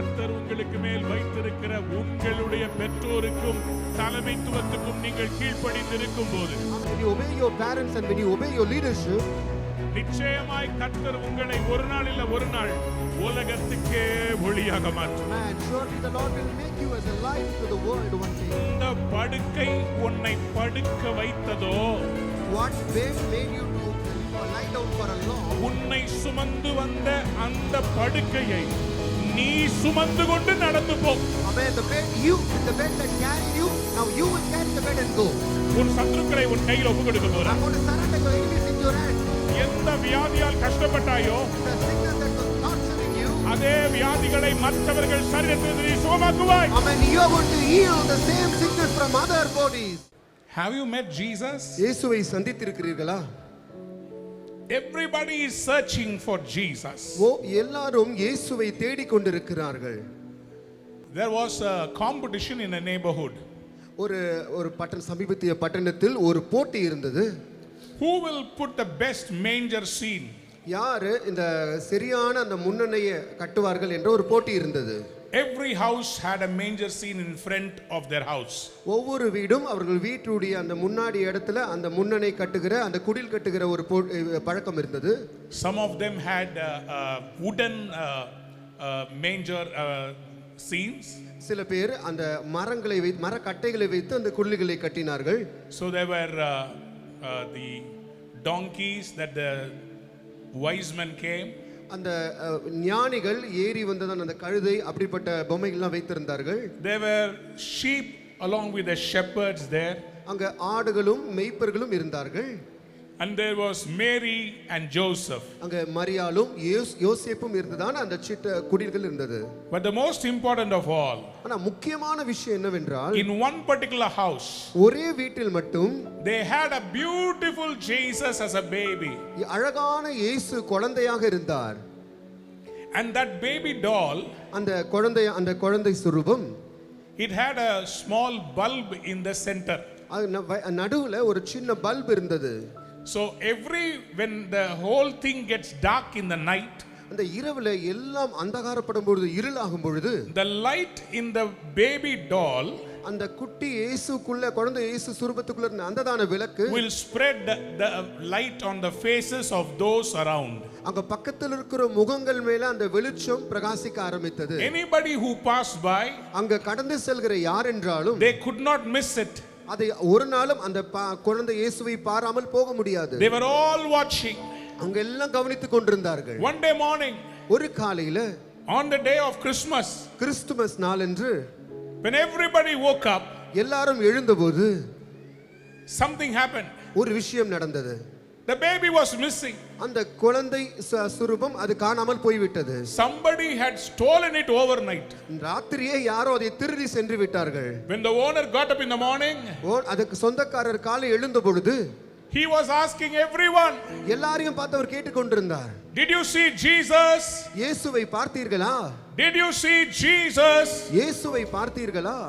கர்த்தர் உங்களுக்கு மேல் வைத்திருக்கிற உங்களுடைய பெற்றோருக்கும் தலைமைத்துவத்துக்கும் நீங்கள் கீழ்ப்படிந்திருக்கும் போது, when you obey your parents and when you obey your leadership, நிச்சயமாய் கர்த்தர் உங்களை ஒரு நாள் இல்ல ஒரு நாள் உலகத்துக்கே ஒளியாக மாற்றும். man, surely the Lord will make you as a light to the world one day. இந்த படுக்கை உன்னை படுக்க வைத்ததோ, What bed made you to lie down for a long? உன்னை சுமந்து வந்த அந்த படுக்கையை நீ சுமந்து கொண்டு நடந்து போ. Amen. The bed that carried you, now you will carry the bed and go. உன் சத்துருக்களை உன் கையில் ஒப்பு கொடுக்க போற. I'm going to surrender your enemies in your hand. எந்த வியாதியால் கஷ்டப்பட்டாயோ, The sickness that was torturing you, அதே வியாதிகளை மற்றவர்கள் சரீரத்தில் நீ சுகமாக்குவாய். amen, you are going to heal the same sickness from other bodies. Have you met Jesus? இயேசுவை சந்தித்திருக்கிறீர்களா? Everybody is searching for Jesus. எல்லாரும் இயேசுவை தேடிக் கொண்டிருக்கிறார்கள். There was a competition in a neighborhood. ஒரு சமீபத்திய பட்டணத்தில் ஒரு போட்டி இருந்தது. Who will put the best manger scene? யாரு இந்த சரியான அந்த முன்னணையை கட்டுவார்கள் என்ற ஒரு போட்டி இருந்தது. Every house had a manger scene in front of their house. ஒவ்வொரு வீடும் அவர்கள் வீட்டுடைய அந்த முன்னாடி இடத்துல அந்த முன்னணை கட்டுகிற அந்த குடில் கட்டுகிற ஒரு பழக்கம் இருந்தது. Some of them had wooden manger scenes. சில பேர் அந்த மரங்களை வைத்து மரக்கட்டைகளை வைத்து அந்த குடில்களை கட்டினார்கள். So there were the donkeys that the wise men came. அந்த ஞானிகள் ஏறி வந்ததான் அந்த கழுதை அப்படிப்பட்ட பொம்மைகள்லாம் வைத்திருந்தார்கள். There were sheep along with the shepherds there. அங்க ஆடுகளும் மேய்ப்பர்களும் இருந்தார்கள். And there was Mary and Joseph. அங்க மரியாளும் யோசேப்பும் இருந்ததான அந்த குடில்கள் இருந்தது. But the most important of all, ஆனா முக்கியமான விஷயம் என்னவென்றால், in one particular house, ஒரே வீட்டில் மட்டும் they had a beautiful Jesus as a baby. அழகான இயேசு குழந்தையாக இருந்தார். And that baby doll, அந்த குழந்தை சுரூபம், it had a small bulb in the center. நடுவுல ஒரு சின்ன பல்ப் இருந்தது. So when the whole thing gets dark in the night, அந்த இரவுல எல்லாம் அந்தகாரப்படும் பொழுது, இருளாகும் பொழுது, the light in the baby doll, அந்த குட்டி இயேசுக்குள்ள குழந்தை இயேசு சுரூபத்துக்குள்ள இருந்த அந்ததான விளக்கு will spread the light on the faces of those around. அங்க பக்கத்துல இருக்கிற முகங்கள் மேல அந்த வெளிச்சம் பிரகாசிக்க ஆரம்பித்தது. Anybody who passed by, அங்க கடந்து செல்கிற யார் என்றாலும், they could not miss it. அதை ஒரு நாளும் அந்த குழந்தை இயேசுவை பாராமல் போக முடியாது. They were all watching. அவங்க எல்லாம் கவனித்துக் கொண்டிருந்தார்கள். One day morning, ஒரு காலையில, on the day of Christmas, Christmas நாளன்று, when everybody woke up, எல்லாரும் எழுந்தபோது something happened. ஒரு விஷயம் நடந்தது. The baby was missing. அந்த குழந்தை சுரூபம் அது காணாமல் போய்விட்டது. Somebody had stolen it overnight. ராத்திரியே யாரோ அதை திருடி சென்று விட்டார்கள். When the owner got up in the morning, அதுக்கு சொந்தக்காரர் காலை எழுந்த பொழுது, he was asking everyone, எல்லாரையும் பார்த்து அவர் கேட்டுக்கொண்டிருந்தார். Did you see Jesus? இயேசுவை பார்த்தீர்களா? Did you see Jesus? இயேசுவை பார்த்தீர்களா?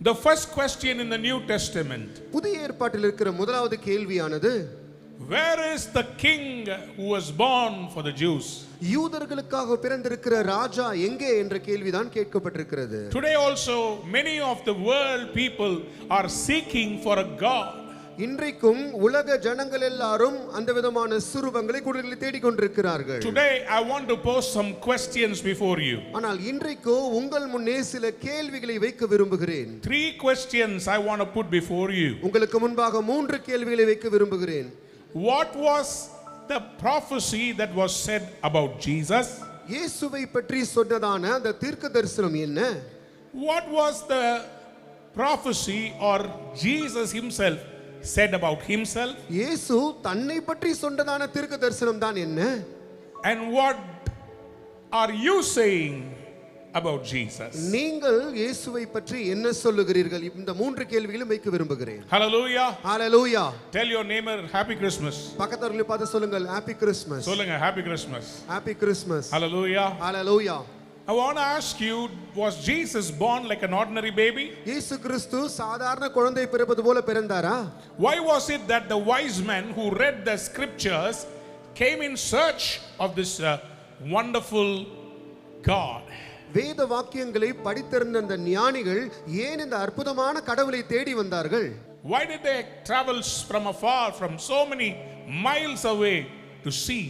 The first question in the New Testament, புதிய ஏற்பாட்டில் இருக்கிற முதலாவது கேள்வியானது, where is the king who was born for the Jews? யூதர்களுக்காக பிறந்திருக்கிற ராஜா எங்கே என்ற கேள்விதான் கேட்கப்பட்டிருக்கிறது. Today also many of the world people are seeking for a God. இன்றைக்கும் உலக ஜனங்கள் எல்லாரும் அந்த விதமான சுரூபங்களை குடில்களை தேடிக் கொண்டிருக்கிறார்கள். Today I want to pose some questions before you. ஆனால் இன்றைக்கு உங்கள் முன்னே சில கேள்விகளை வைக்க விரும்புகிறேன். 3 questions I want to put before you. உங்களுக்கு முன்பாக 3 கேள்விகளை வைக்க விரும்புகிறேன். What was the prophecy that was said about Jesus? இயேசுவை பற்றி சொன்னதான அந்த தீர்க்கதரிசனம் என்ன? What was the prophecy or Jesus himself said about himself? இயேசு தன்னை பற்றி சொன்னதான தீர்க்கதரிசனம் தான் என்ன? And what are you saying about Jesus? நீங்கள் இயேசுவை பற்றி என்ன சொல்லுகிறீர்கள்? இந்த 3 கேள்விகளும் வைக்க விரும்புகிறேன். Hallelujah. Hallelujah. Tell your neighbor happy Christmas. பக்கத்தவர்களை பார்த்து சொல்லுங்கள் happy Christmas. சொல்லுங்க happy Christmas. Happy Christmas. Hallelujah. Hallelujah. I want to ask you, was Jesus born like an ordinary baby? இயேசு கிறிஸ்து சாதாரண குழந்தை பிறப்பது போல பிறந்தாரா? Why was it that the wise men who read the scriptures came in search of this wonderful God? வேத வாக்கியங்களை படித்திருந்த அந்த ஞானிகள் ஏன் இந்த அற்புதமான கடவுளை தேடி வந்தார்கள்? Why did they travel from afar, from so many miles away to see?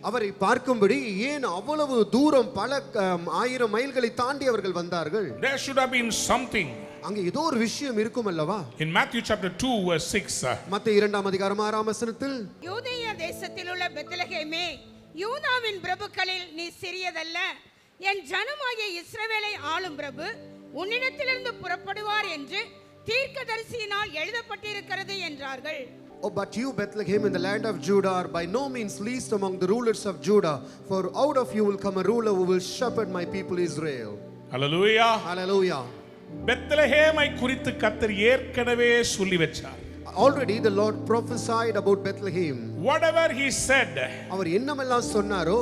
அவரை பார்க்கும்படி ஏன் அவ்வளவு தூரம் பல ஆயிரம் மைல்களை தாண்டி அவர்கள் வந்தார்கள்? There should have been something. அங்கே ஏதோ ஒரு விஷயம் இருக்கும் அல்லவா? In Matthew chapter 2 verse 6. மத்தேயு 2ஆம் அதிகாரம் 6ஆம் வசனத்தில், யூதேய தேசத்தில் உள்ள பெத்லகேமே, யூதாவின் பிரபுக்களில் நீ சிறியதல்ல, என் ஜனமாகிய இஸ்ரவேலை ஆளும் பிரபு உன்னிடத்திலிருந்து புறப்படுவார் என்று தீர்க்கதரிசியினால் எழுதப்பட்டிருக்கிறது என்றார்கள். Oh, but you, Bethlehem, in the land of Judah, are by no means least among the rulers of Judah, for out of you will come a ruler who will shepherd my people Israel. Hallelujah. Hallelujah. பெத்லகேமை குறித்து கர்த்தர் ஏற்கனவே சொல்லி வச்சார். Already the Lord prophesied about Bethlehem. Whatever he said, அவர் என்னமெல்லாம் சொன்னாரோ,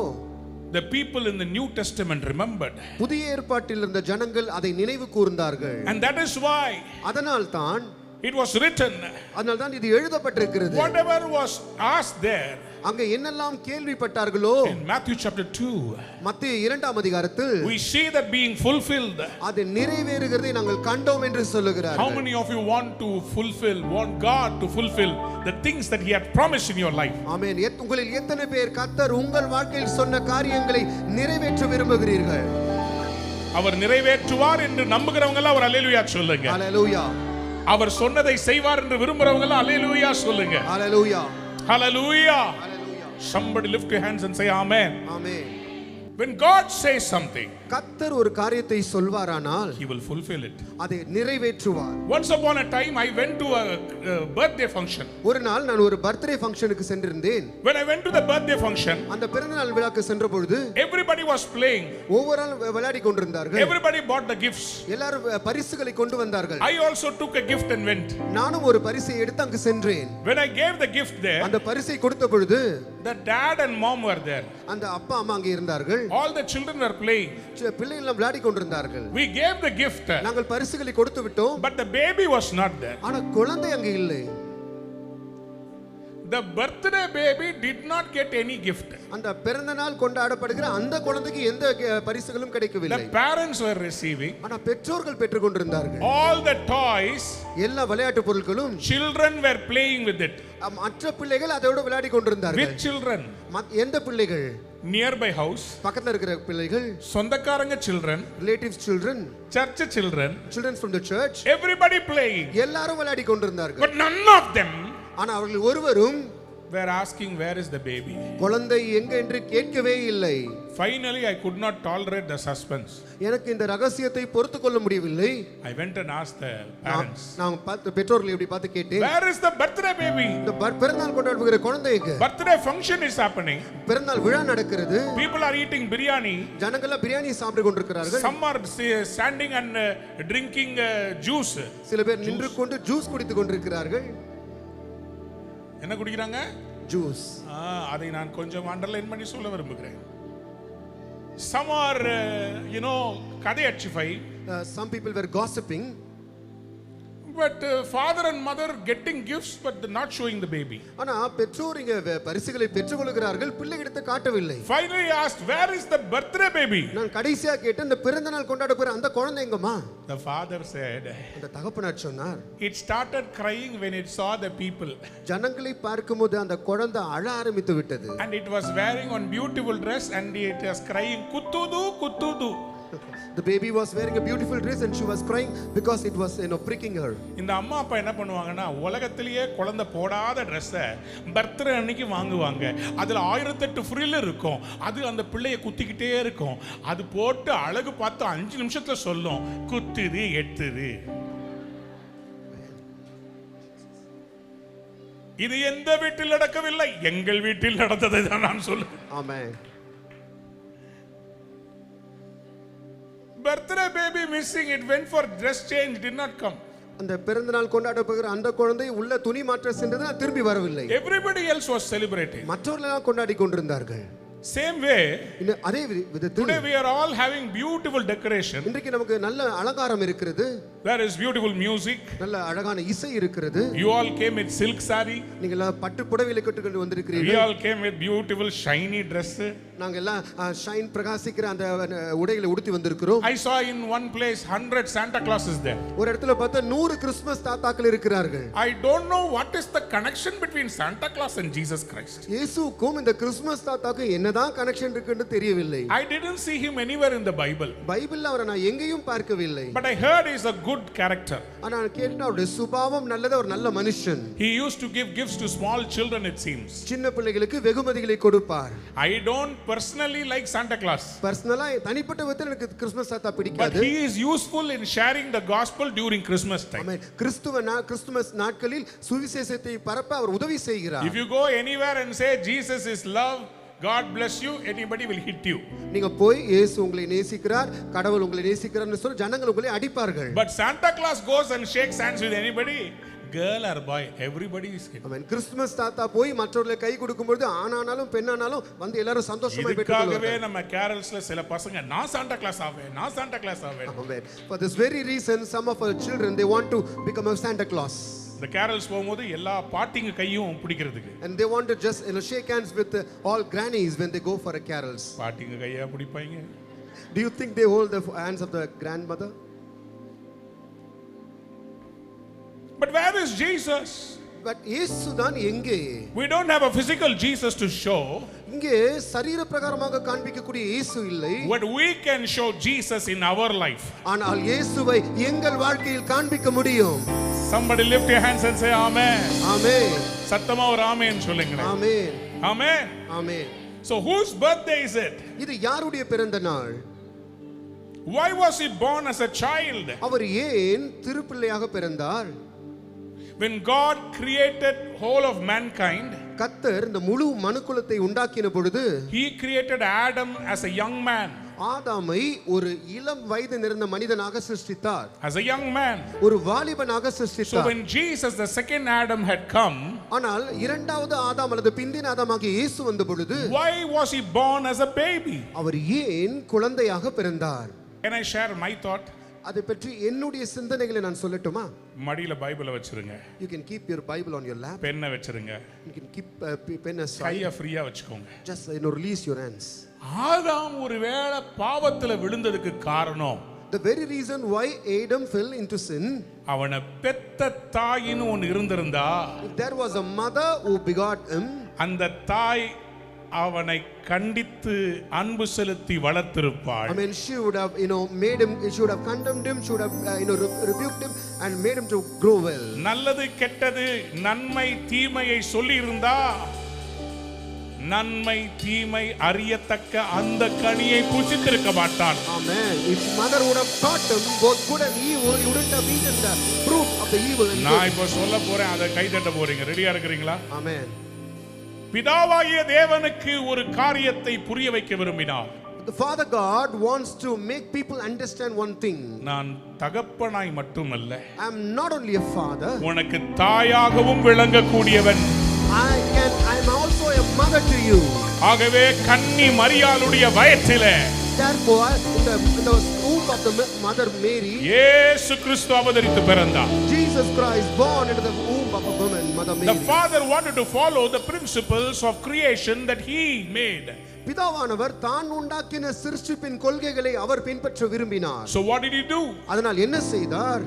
the people in the New Testament remembered. புதிய ஏற்பாட்டில் இருந்த ஜனங்கள் அதை நினைவு கூர்ந்தார்கள். And that is why அதனால்தான் it was written. அதனால்தான் இது எழுதப்பட்டிருக்கிறது. Whatever was asked there, அங்கே என்னெல்லாம் கேள்விப்பட்டார்களோ, in Matthew chapter 2, மத்தேயு 2ஆம் அதிகாரத்தில் we see that being fulfilled. அது நிறைவேறுகிறதை நாங்கள் கண்டோம் என்று How சொல்லுகிறார்கள். many of you want God to fulfill the things that he had promised in your life? ஆமென். உங்களில் எத்தனை பேர் கர்த்தர் உங்கள் வாழ்க்கையில் சொன்ன காரியங்களை நிறைவேற்ற விரும்புகிறீர்கள்? அவர் நிறைவேற்றுவார் என்று நம்புகிறவங்க எல்லாம் அவர் அல்லேலூயா சொல்லுங்க. ஹalleluya. அவர் சொன்னதை செய்வார் என்று விரும்புறவங்க எல்லாம் அல்லேலூயா சொல்லுங்க. ஹalleluya. Hallelujah. Hallelujah. Somebody lift your hands and say amen. Amen. When God says something, கர்த்தர் ஒரு காரியத்தை சொல்வாரானால் he will fulfill it. அதை நிறைவேற்றுவார். Once upon a time I went to a birthday function. ஒரு நாள் நான் ஒரு பர்த்டே ஃபங்க்ஷனுக்கு சென்றிருந்தேன். When I went to the birthday function, அந்த பிறந்தநாள் விழாக்கு சென்ற பொழுது everybody was playing. ஒவ்வொரு ஆள் விளையாடி கொண்டிருந்தார்கள். Everybody bought the gifts. எல்லாரும் பரிசுகளை கொண்டு வந்தார்கள். I also took a gift and went. நானும் ஒரு பரிசை எடுத்து அங்கு சென்றேன். When I gave the gift there, அந்த பரிசை கொடுத்த பொழுது the dad and mom were there. அந்த அப்பா அம்மா அங்கே இருந்தார்கள். All the children were playing. பிள்ளைகள் எல்லாம் விளையாடி கொண்டிருந்தார்கள். We gave the gift. நாங்கள் பரிசுகளை கொடுத்து விட்டோம். But the baby was not there. ஆனா குழந்தை அங்கே இல்லை. The birthday baby did not get any gift. அந்த பிறந்த நாள் கொண்டாடப்படுகிற அந்த குழந்தைக்கு எந்த பரிசுகளும் கிடைக்கவில்லை. The parents were receiving. ஆனா பெற்றோர்கள் பெற்றுக் கொண்டிருந்தார்கள். All the toys. எல்லா விளையாட்டு பொருட்களும். Children were playing with it. மற்ற பிள்ளைகள் அதோட விளையாடி கொண்டிருந்தார்கள். With children. எந்த பிள்ளைகள்? Nearby house. பக்கத்துல இருக்கிற பிள்ளைகள். சொந்தக்காரங்க children. Relatives children. Church children. Children from the church. Everybody playing. எல்லாரும் விளையாடி கொண்டிருந்தார்கள். But none of them ஆனா அவர்கள் ஒருவரும் were asking where is the baby. குழந்தை எங்க என்று கேட்கவே இல்லை. Finally I could not tolerate the suspense. எனக்கு இந்த ரகசியத்தை பொறுத்துக்கொள்ள முடியவில்லை. I went and asked the parents. நான் பெற்றோர்களை இப்படி பார்த்து கேட்டேன். Where is the birthday baby? இந்த பிறந்தநாள் கொண்டாடுகிற குழந்தை எங்க? Birthday function is happening. பிறந்தநாள் விழா நடக்கிறது. People are eating biryani. ஜனங்கள் பிரியாணி சாப்பிட்டு கொண்டிருக்கிறார்கள். Some are standing and drinking juice. சில பேர் நின்று கொண்டு ஜூஸ் குடித்துக் கொண்டிருக்கிறார்கள். என்ன குடிக்கிறாங்க? ஜூஸ். அதை நான் கொஞ்சம் அண்டர்லைன் பண்ணி சொல்ல விரும்புகிறேன். Some are கதை அச்சிஃபை. Some people were gossiping. But father and mother getting gifts but not showing the baby. ஆனா பெற்றோர் இங்க பரிசுகளை பெற்றுக்கொள்கிறார்கள், பிள்ளைகிட்ட காட்டவில்லை. Finally asked where is the birthday baby? நான் கடைசியா கேட்டேன் இந்த பிறந்தநாள் கொண்டாட போற அந்த குழந்தை எங்கம்மா? The father said, அந்த தகப்பனார் சொன்னார், it started crying when it saw the people. ஜனங்களை பார்க்கும்போது அந்த குழந்தை அழ ஆரம்பித்து விட்டது. And it was wearing one beautiful dress and it was crying kutudu kutudu. The baby was wearing a beautiful dress and she was crying because it was pricking her. இந்த அம்மா அப்பா என்ன பண்ணுவாங்கன்னா உலகத்திலேயே குழந்தை போடாத Dress-ஐ பர்த்டே அன்னைக்கு வாங்குவாங்க. அதுல 1008 ஃப்ரில் இருக்கும். அது அந்த பிள்ளையை குத்திக்கிட்டே இருக்கும். அது போட்டு அழகு பார்த்து 5 நிமிஷத்துல சொல்லும் குத்துது எட்டுது. இது எந்த வீட்டில் நடக்கவில்லை, எங்கள் வீட்டில் நடந்ததை தான் நான் சொல்லுவேன். ஆமென். Birthday baby missing, it went for dress change, did not come. அந்த பிறந்தநாள் கொண்டாட போகிற அந்த குழந்தை உள்ள துணி மாற்ற சென்றது, திரும்பி வரவில்லை. Everybody else was celebrating. மற்றவர்கள் கொண்டாடி கொண்டிருந்தார்கள். Same way, அதே விதத்தில் today we are all having beautiful decoration. இன்றைக்கு நமக்கு நல்ல அலங்காரம் இருக்கிறது. There is beautiful music. நல்ல அழகான இசை இருக்கிறது. You all came with silk saree. நீங்க பட்டு புடவைகளை கட்டிக்கொண்டு வந்திருக்கிறீர்கள். We all came with beautiful shiny dress. நாங்க எல்லாம் ஷைன் பிரகாசிக்கிற அந்த உடைகளை உடுத்தி வந்திருக்கிறோம். I saw in one place 100 Santa Clauses there. ஒரு இடத்துல பார்த்தா 100 கிறிஸ்மஸ் தாத்தாக்கள் இருக்கிறார்கள். I don't know what is the connection between Santa Claus and Jesus Christ. இயேசுவுக்கும் இந்த கிறிஸ்மஸ் தாத்தாக்கும் என்னதான் கனெக்ஷன் இருக்குன்னு தெரியவில்லை. I didn't see him anywhere in the Bible. பைபிள்ல அவரை நான் எங்கேயும் பார்க்கவில்லை. But I heard he is a good character. ஆனா கேட்டா அவருடைய சுபாவம் நல்லது, ஒரு நல்ல மனுஷன். He used to give gifts to small children, it seems. சின்ன பிள்ளைகளுக்கு வெகுமதிகளை கொடுப்பார். I don't personally like Santa Claus. பர்சனலா தனிப்பட்ட விதத்தில் எனக்கு கிறிஸ்மஸ் தாத்தா But பிடிக்காது. he is useful in sharing the gospel during Christmas time. Amen. Christmas நாட்களில் சுவிசேஷத்தை பரப்ப அவர் உதவி செய்கிறார். If you go anywhere and say Jesus is love, God bless you, anybody will hit you. நீங்க போய் இயேசு உங்களை நேசிக்கிறார், கடவுள் உங்களை நேசிக்கிறார்னு சொல்லி ஜனங்கள் உங்களை அடிப்பார்கள். But Santa Claus goes and shakes hands with anybody, girl or boy, everybody is hit. Amen. Christmas தாத்தா போய் மற்றவர்களை கை கொடுக்கும்போது ஆனானாலும் பெண்ணானாலும் வந்து எல்லாரும் சந்தோஷமா இதுக்காகவே பெற்றுக்கொள்வார்கள். நம்ம கேரல்ஸ்ல சில பசங்க நான் சாண்டா கிளாஸ் ஆவேன், நான் சாண்டா கிளாஸ் ஆவேன். Amen. For this very reason, some of our children they want to become a Santa Claus. இந்த கேரல்ஸ் போகும்போது எல்லா பாட்டிங்க கையும் பிடிக்கிறதுக்கு. And they want to just shake hands with all grannies when they go for a carols. பாட்டிங்க கையா பிடிப்பாங்க. Do you think they hold the hands of the grandmother? But where is Jesus? But இயேசு தான் எங்கே? We don't have a physical Jesus to show. இங்கே சரீர பிரகாரமாக காண்பிக்கக்கூடிய இயேசு இல்லை. But we can show Jesus in our life. ஆனால் இயேசுவை எங்கள் வாழ்க்கையில் காண்பிக்க முடியும். Somebody lift your hands and say amen. ஆமென். சத்தமா ஒரு ஆமென் சொல்லுங்களேன். ஆமென். Amen. Amen. So whose birthday is it? இது யாருடைய பிறந்த நாள்? Why was he born as a child? அவர் ஏன் திருப்பிள்ளையாக பிறந்தார்? When God created whole of mankind, கர்த்தர் இந்த முழு மனுக்குலத்தை உண்டாக்கின பொழுது he created Adam as a young man. ஆதாமை ஒரு இளம் வயது நிறைந்த மனிதனாக சிருஷ்டித்தார். As a young man. ஒரு வாலிபனாக So சிருஷ்டித்தார். when Jesus the second Adam had come, ஆனால் இரண்டாவது ஆதாம் அல்லது பிந்தின ஆதாமாகிய இயேசு வந்த பொழுது why was he born as a baby? அவர் ஏன் குழந்தையாக பிறந்தார்? Can I share my thought? அதை பற்றி என்னுடைய சிந்தனைகளை நான் சொல்லட்டுமா? மடியில பைபிளை வச்சிருங்க. You can keep your Bible on your lap. பென்னை வச்சிருங்க. You can keep pen aside. கையை ஃப்ரீயா வச்சுக்கோங்க. Just release your hands. ஆதாம் ஒருவேளை பாவத்துல விழுந்ததுக்கு காரணம் The very reason why Adam fell into sin, அவனை பெத்த தாயின்னு ஒன்னு இருந்திருந்தா, if there was a mother who begot him, அந்த தாய் அவனை கண்டித்து அன்பு செலுத்தி வளர்த்திருப்பாள். I mean, she would have, made him, she would have condemned him, she would have, rebuked him and made him to grow well. நல்லது கெட்டது நன்மை தீமையை சொல்லி இருந்தா, நன்மை தீமை அறியத்தக்க அந்த கனியை புசித்திருக்க மாட்டான். Amen. If mother would have taught him both good and evil, he wouldn't have eaten the fruit of the evil and நான் good. இப்ப சொல்ல போறேன், அதை கைதட்ட போறீங்க. ரெடியா இருக்கிறீங்களா? Amen. பிதாவாகிய தேவனுக்கு ஒரு காரியத்தை புரிய வைக்க விரும்பினார். The Father God wants to make people understand one thing. நான் தகப்பனாய் மட்டுமல்ல, I am not only a father, உனக்கு தாயாகவும் விளங்கக்கூடியவன். I am also a mother to you. ஆகவே கன்னி மரியாளுடைய வயிற்றிலே, Therefore, in the womb of the mother Mary, இயேசு கிறிஸ்து அவதரித்து பிறந்தார். Jesus Christ born into the womb of a woman, Mother Mary. The Father wanted to follow the principles of creation that he made. பிதாவானவர் தான் உண்டாக்கின சிருஷ்டிப்பின் கொள்கைகளை அவர் பின்பற்ற விரும்பினார். So what did he do? அதனால் என்ன செய்தார்?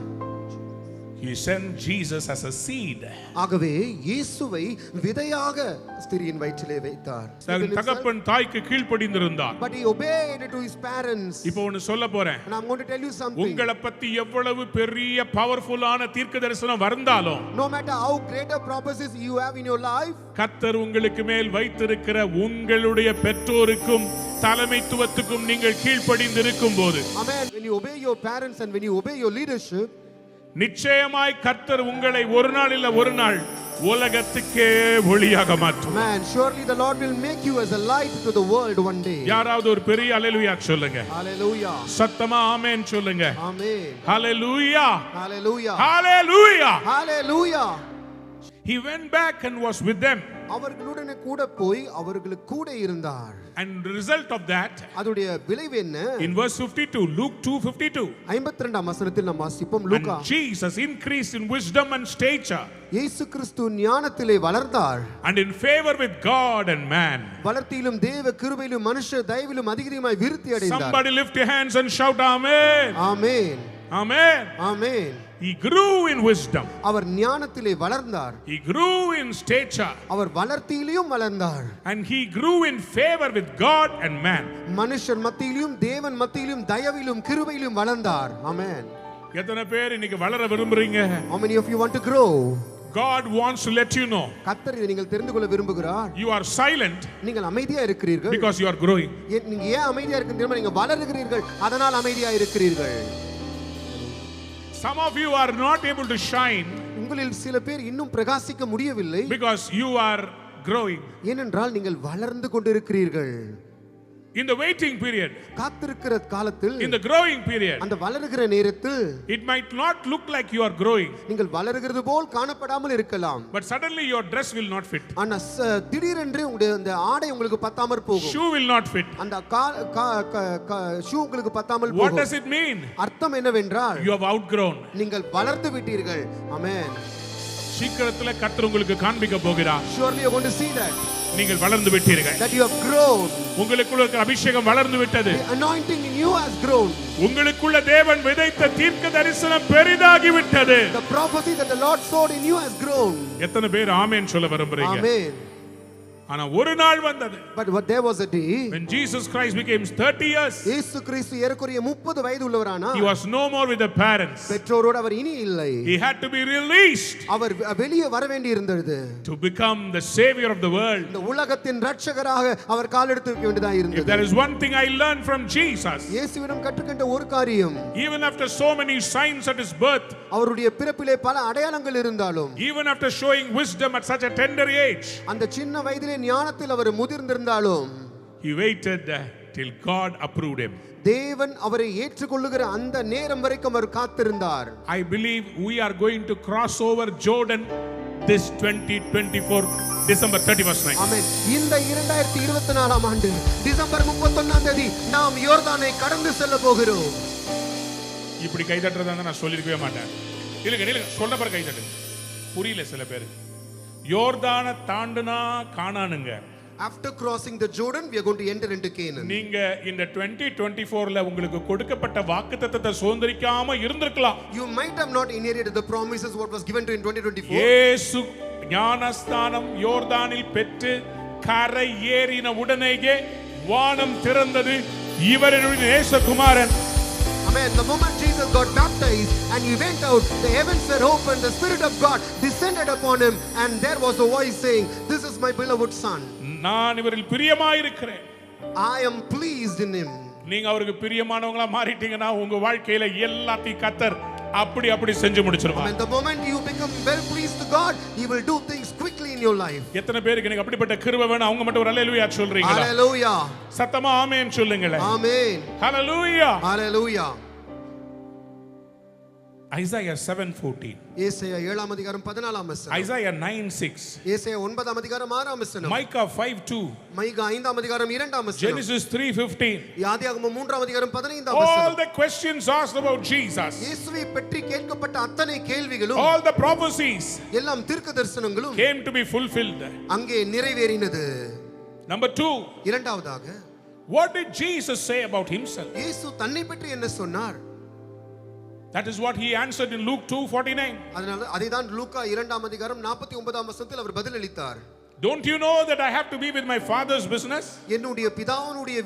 He sent Jesus as a seed. ஆகவே இயேசுவை விதையாக ஸ்திரியின் வயிற்றிலே வைத்தார். தகப்பன் தாய்க்கு கீழ்ப்படிந்திருந்தார். But he obeyed to his parents. இப்போ ஒன்னு சொல்ல போறேன். And I'm going to tell you something. உங்களை பத்தி எவ்வளவு பெரிய பவர்ஃபுல்லான தீர்க்கதரிசனம் வந்தாலும், No matter how great a prophecies you have in your life, கர்த்தர் உங்களுக்கு மேல் வைத்திருக்கிற உங்களுடைய பெற்றோருக்கும் தலைமைத்துவத்துக்கும் நீங்கள் கீழ்ப்படிந்திருக்கும் போது, amen, when you obey your parents and when you obey your leadership, நிச்சயமாய் கர்த்தர் உங்களை ஒரு நாள் இல்ல ஒரு நாள் உலகத்துக்கே ஒளியாக மாற்றும். man, surely the Lord will make you as a light to the world one day. யாராவது ஒரு பெரிய ஹalleluya சொல்லுங்க. Hallelujah. சத்தமா ஆமென் சொல்லுங்க. Amen. Hallelujah. Hallelujah. Hallelujah. Hallelujah. He went back and was with them. அவர்களுடனே கூட போய் அவர்களுக்கு கூட இருந்தார். And the result of that, அதுடைய விளைவு என்ன? in verse 52, Luke 2:52, 52ஆம் வசனத்தில் நாம் வாசிப்போம். லூக்கா. and Jesus increased in wisdom and stature, இயேசு கிறிஸ்து ஞானத்திலே வளர்ந்தார், and in favor with God and man. வளர்த்தியிலும் தேவ கிருபையிலும் மனுஷ தயவிலும் அதிகமாய் விருத்தி அடைந்தார். Somebody lift your hands and shout amen. Amen. Amen. Amen. He grew in wisdom. அவர் ஞானத்திலே வளர்ந்தார். He grew in stature. அவர் வளர்த்தியிலும் வளர்ந்தார். And he grew in favor with God and man. மனுஷர் மத்தியிலும் தேவன் மத்தியிலும் தயவிலும் கிருபையிலும் வளர்ந்தார். ஆமென். எத்தனை பேர் இன்னைக்கு வளர விரும்புறீங்க? How many of you want to grow? God wants to let you know. கர்த்தர் இதை நீங்கள் தெரிந்து கொள்ள விரும்புகிறார். You are silent நீங்கள் அமைதியா இருக்கிறீர்கள். because you are growing. நீங்க ஏன் அமைதியா இருக்கீங்க தெரியுமா? நீங்க வளருகிறீர்கள், அதனால் அமைதியா இருக்கிறீர்கள். Some of you are not able to shine உங்களில் சில பேர் இன்னும் பிரகாசிக்க முடியவில்லை. because you are growing. ஏனென்றால் நீங்கள் வளர்ந்து கொண்டிருக்கிறீர்கள். In the waiting period, காத்திருக்கிற காலத்தில், in the growing period, அந்த வளருகிற நேரத்தில் it might not look like you are growing, நீங்கள் வளருகிறது போல் காணப்படாமல் இருக்கலாம். but suddenly your dress will not fit. ஆனா திடீரென்று உங்களுடைய அந்த ஆடை உங்களுக்கு பத்தாமற் போகும். Shoe will not fit. அந்த ஷூ உங்களுக்கு பத்தாமல் What போகும். does it mean? அர்த்தம் என்னவென்றால் You have outgrown. நீங்கள் வளர்ந்து விட்டீர்கள். ஆமென். சீக்கிரத்துல கர்த்தர் உங்களுக்கு காண்பிக்க போகிறார். Surely you are going to see that. நீங்கள் வளர்ந்து விட்டீர்கள். That you have grown. உங்களுக்குள்ள இருக்கிற அபிஷேகம் வளர்ந்து விட்டது. The anointing in you has grown. உங்களுக்குள்ள தேவன் விதைத்த தீர்க்க தரிசனம் பெரிதாகி விட்டது. The prophecy that the Lord sowed in you has grown. எத்தனை பேர் ஆமென் சொல்ல விரும்புறீங்க? Amen. ஆனா ஒரு நாள் வந்தது. But there was a day when Jesus Christ became 30 years. இயேசு கிறிஸ்து ஏறக்குறைய 30 வயது உள்ளவரானார். He was no more with the parents. பெற்றோரோடு அவர் இனி இல்லை. He had to be released. அவர் வெளியே வர வேண்டி இருந்தது. To become the savior of the world. இந்த உலகத்தின் இரட்சகராக அவர் காலெடுத்து வைக்க வேண்டியதா இருந்தது. If there is one thing I learned from Jesus, இயேசுவிடம் கற்றுக்கொண்ட ஒரு காரியம், even after so many signs at his birth, அவருடைய பிறப்பிலே பல அடையாளங்கள் இருந்தாலும், even after showing wisdom at such a tender age, அந்த சின்ன வயதிலே ஞானத்தில் அவர் முதிர்ந்திருந்தாலும், he waited till God approved him. தேவன் அவரை ஏற்றுக்கொள்ளுகிற அந்த நேரம் வரைக்கும் அவர் காத்திருந்தார். I believe we are going to cross over Jordan this 2024 December 31st night. ஆமென். இந்த 2024ஆம் ஆண்டு டிசம்பர் 31ஆம் தேதி நாம் யோர்தானை கடந்து செல்ல போகிறோம். இப்படி கை தட்டுறதா நான் சொல்லிருக்கவே மாட்டேன். இல்லங்க சொல்ற பாரு கை தட்டு. புரியல சில பேர். யோர்தானை தாண்டுனா கானானுங்க. After crossing the Jordan we are going to enter into Canaan. நீங்க இந்த 2024ல உங்களுக்கு கொடுக்கப்பட்ட வாக்குத்தத்தத்தை சுதந்திரிக்காம இருந்திருக்கலாம். You might have not inherited the promises what was given to in 2024. இயேசு ஞானஸ்தானம் யோர்தானில் பெற்று கரை ஏறின உடனேயே வானம் திறந்தது. இவருடைய நேசகுமாரன். Amen. The moment Jesus got baptized and he went out, the heavens were opened, the Spirit of God descended upon him, and there was a voice saying, "This is my beloved Son." நான் இவரில் பிரியமாயிருக்கிறேன். I am pleased in him. நீங்க அவருக்கு பிரியமானவங்களா மாறிட்டீங்கன்னா உங்க வாழ்க்கையில எல்லாத்தையும் கர்த்தர் அப்படி செஞ்சு முடிச்சிருவார். And the moment you become well pleased to God, he will do things quickly in your life. எத்தனை பேருக்கு எனக்கு அப்படிப்பட்ட கிருபை வேணும்? அவங்க மட்டும் ஒரு ஹalleluya சொல்றீங்களா? Hallelujah. சத்தமா ஆமென் சொல்லுங்களே. Amen. Hallelujah. Hallelujah. Isaiah 7:14. ஏசாயா 7ஆம் அதிகாரம் 14ஆம் வசனம். Isaiah 9:6. ஏசாயா 9ஆம் அதிகாரம் 6ஆம் வசனம். Micah 5:2. மைகா 5ஆம் அதிகாரம் 2ஆம் வசனம். Genesis 3:15. யாதியாகமம் 3ஆம் அதிகாரம் 15ஆம் All வசனம். the questions asked about Jesus, இயேசுவை பற்றி கேட்கப்பட்ட அத்தனை கேள்விகளும், all the prophecies எல்லாம் தீர்க்கதரிசனங்களும் came to be fulfilled. அங்கே நிறைவேறினது. Number 2. இரண்டாவதாக, What did Jesus say about himself? இயேசு தன்னை பற்றி என்ன சொன்னார்? That is what he answered in Luke 2:49. அதனால அதைதான் லூக்கா 2ஆம் அதிகாரம் 49ஆம் வசனத்தில் அவர் பதிலளித்தார். Don't you know that I have to be with my father's business? என்னுடைய பிதாவினுடைய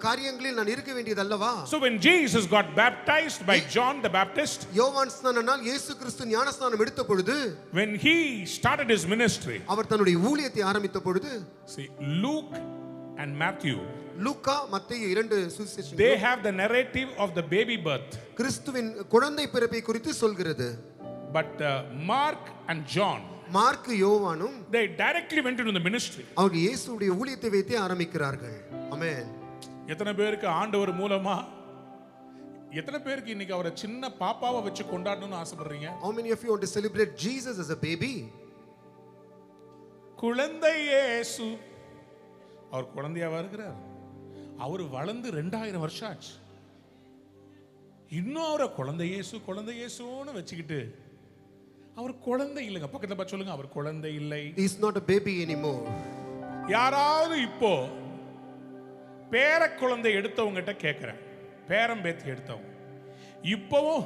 காரியங்களில் நான் இருக்க வேண்டியது அல்லவா? So when Jesus got baptized by John the Baptist, யோவான் ஸ்நானனால் இயேசு கிறிஸ்து ஞானஸ்நானம் எடுத்த பொழுது, when he started his ministry, அவர் தன்னுடைய ஊழியத்தை ஆரம்பித்த பொழுது, see, Luke and Matthew, லூக்கா மத்தேயு 2 சுவிசேஷங்கள், they have the narrative of the baby birth. கிறிஸ்துவின் குழந்தை பிறப்பை குறித்து சொல்கிறது. But Mark and John, mark யோவானும், they directly went into the ministry. அவங்க இயேசுவுடைய ஊழியத்தை வைத்தே ஆரம்பிக்கிறார்கள். ஆமென். எத்தனை பேருக்கு ஆண்டவர் மூலமா, எத்தனை பேருக்கு இன்னைக்கு அவரை சின்ன பாப்பாவை வச்சு கொண்டாடணும்னு ஆசைப்படுறீங்க? How many of you want to celebrate Jesus as a baby? குழந்தை இயேசு. அவர் குழந்தையாவா இருக்கிறார்? அவர் வளர்ந்து 2000 வருஷம் ஆச்சு. இன்னும் அவரை குழந்தை இயேசுன்னு வச்சுக்கிட்டு அவர் குழந்தை இல்லைங்க. பக்கத்துல பார்த்து சொல்லுங்க, அவர் குழந்தை இல்லை. He is not a baby anymore. யாராவது இப்போ பேர குழந்தை எடுத்தவங்கிட்ட கேட்கிறேன், பேரம்பேத்தி எடுத்தவங்க, இப்போவும்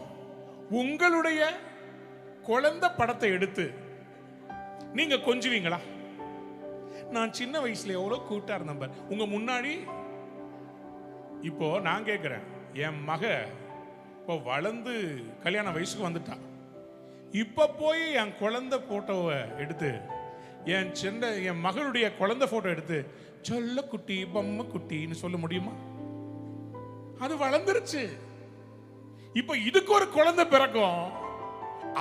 உங்களுடைய குழந்தை படத்தை எடுத்து நீங்க கொஞ்சுவீங்களா? நான் சின்ன வயசுல எவ்வளவு கூட்டா இருந்தேன் உங்க முன்னாடி. இப்போ நான் கேட்கிறேன், என் மக இப்போ வளர்ந்து கல்யாண வயசுக்கு வந்துட்டா. இப்ப போய் என் குழந்தை போட்டோவை எடுத்து என் மகளுடைய குழந்தை போட்டோ எடுத்து சொல்ல குட்டி பொம்மை குட்டின்னு சொல்ல முடியுமா? அது வளர்ந்துருச்சு. இப்ப இதுக்கு ஒரு குழந்தை பிறக்கும்,